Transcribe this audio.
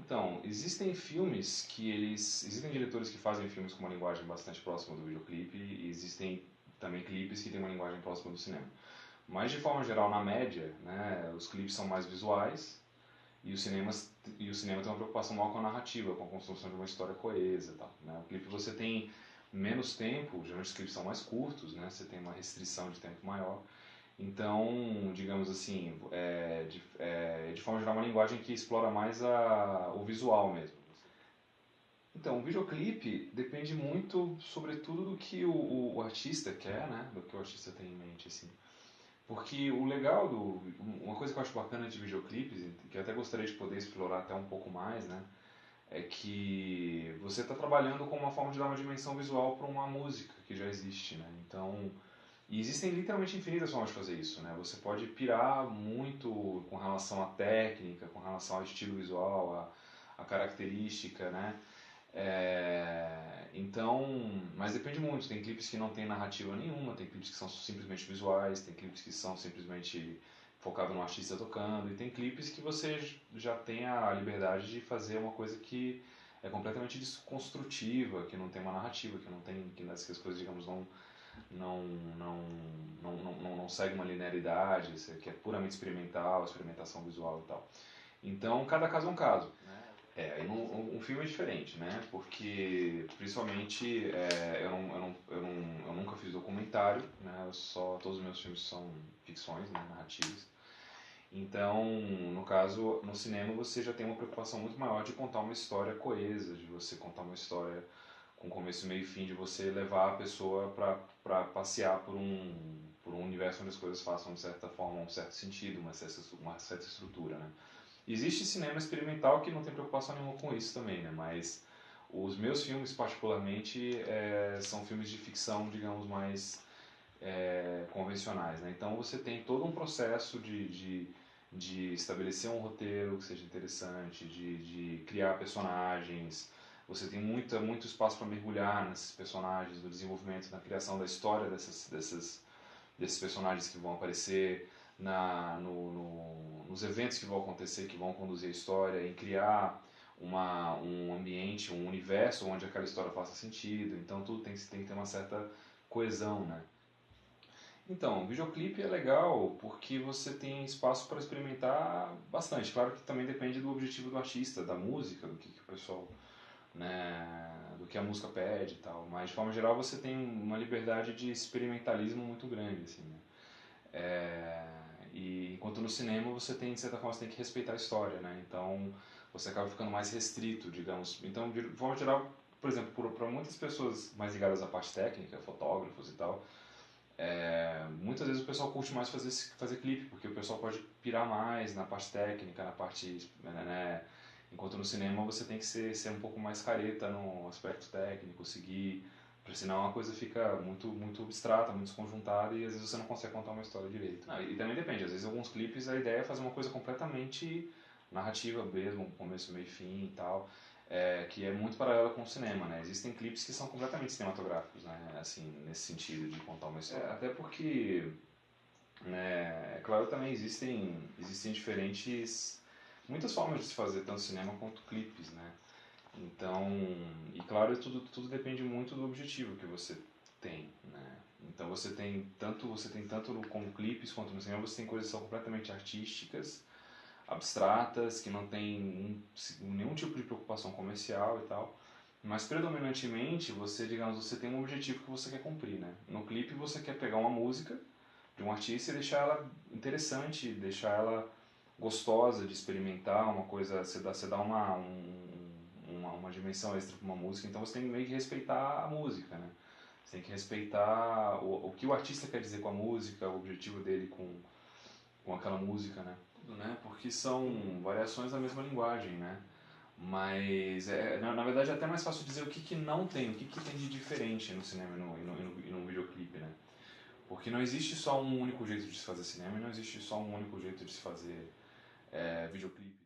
Então, existem filmes que eles... Existem diretores que fazem filmes com uma linguagem bastante próxima do videoclipe e existem também clipes que têm uma linguagem próxima do cinema. Mas, de forma geral, na média, né, os clipes são mais visuais e, e o cinema tem uma preocupação maior com a narrativa, com a construção de uma história coesa e tal, né? O clipe você tem menos tempo, geralmente os clipes são mais curtos, né? Você tem uma restrição de tempo maior. Então, digamos assim, de forma geral, uma linguagem que explora mais o visual mesmo. Então, o videoclipe depende muito, sobretudo, do que o artista quer, né? Do que o artista tem em mente, assim. Porque o legal uma coisa que eu acho bacana de videoclipes, que eu até gostaria de poder explorar até um pouco mais, né? É que você está trabalhando com uma forma de dar uma dimensão visual para uma música que já existe, né? Então, e existem literalmente infinitas formas de fazer isso, né? Você pode pirar muito com relação à técnica, com relação ao estilo visual, à característica, né? Então, mas depende muito. Tem clipes que não tem narrativa nenhuma, tem clipes que são simplesmente visuais, tem clipes que são simplesmente focados no artista tocando, e tem clipes que você já tem a liberdade de fazer uma coisa que é completamente desconstrutiva, que não tem uma narrativa, que não tem, que as coisas, digamos, não, não, não segue uma linearidade, que é puramente experimental, experimentação visual e tal. Então, cada caso é um caso. Um filme é diferente, né? Porque, principalmente, eu nunca fiz documentário, né? Todos os meus filmes são ficções, né? Narrativas. Então, no caso, no cinema você já tem uma preocupação muito maior de contar uma história coesa, de você contar uma história com começo, meio e fim, de você levar a pessoa para passear por um universo onde as coisas façam de certa forma, um certo sentido, uma certa estrutura, né? Existe cinema experimental que não tem preocupação nenhuma com isso também, né? Mas os meus filmes, particularmente, são filmes de ficção, digamos, mais convencionais, né? Então você tem todo um processo de estabelecer um roteiro que seja interessante, de criar personagens. Você tem muito espaço para mergulhar nesses personagens, no desenvolvimento, na criação da história desses personagens que vão aparecer, nos eventos que vão acontecer, que vão conduzir a história, em criar um ambiente, um universo onde aquela história faça sentido. Então tudo tem que ter uma certa coesão, né? Então, o videoclipe é legal porque você tem espaço para experimentar bastante. Claro que também depende do objetivo do artista, da música, do que o pessoal, né, do que a música pede e tal. Mas de forma geral você tem uma liberdade de experimentalismo muito grande, assim, né? E enquanto no cinema você tem, de certa forma, você tem que respeitar a história, né? Então você acaba ficando mais restrito, digamos. Então, de forma geral, por exemplo, para muitas pessoas mais ligadas à parte técnica, fotógrafos e tal, muitas vezes o pessoal curte mais fazer clipe, porque o pessoal pode pirar mais na parte técnica, na parte, né, enquanto no cinema você tem que ser um pouco mais careta no aspecto técnico, seguir, porque senão a coisa fica muito abstrata, muito desconjuntada e às vezes você não consegue contar uma história direito. Não, e também depende, às vezes alguns clipes a ideia é fazer uma coisa completamente narrativa mesmo, começo, meio e fim e tal, que é muito paralela com o cinema, né? Existem clipes que são completamente cinematográficos, né? Assim, nesse sentido de contar uma história. Até porque, né, é claro, também existem muitas formas de se fazer tanto cinema quanto clipes, né? Então, e claro, tudo depende muito do objetivo que você tem, né? Então você tem tanto como clipes quanto no cinema, você tem coisas que são completamente artísticas, abstratas, que não tem nenhum tipo de preocupação comercial e tal. Mas predominantemente você tem um objetivo que você quer cumprir, né? No clipe você quer pegar uma música de um artista e deixar ela interessante, deixar ela gostosa de experimentar, uma coisa, você dá uma dimensão extra para uma música, então você tem meio que respeitar a música, né? Você tem que respeitar o que o artista quer dizer com a música, o objetivo dele com aquela música, né? Tudo, né? Porque são variações da mesma linguagem, né? Mas, na verdade, é até mais fácil dizer o que não tem, o que tem de diferente no cinema e no videoclipe, né? Porque não existe só um único jeito de se fazer cinema e não existe só um único jeito de se fazer videoclipe.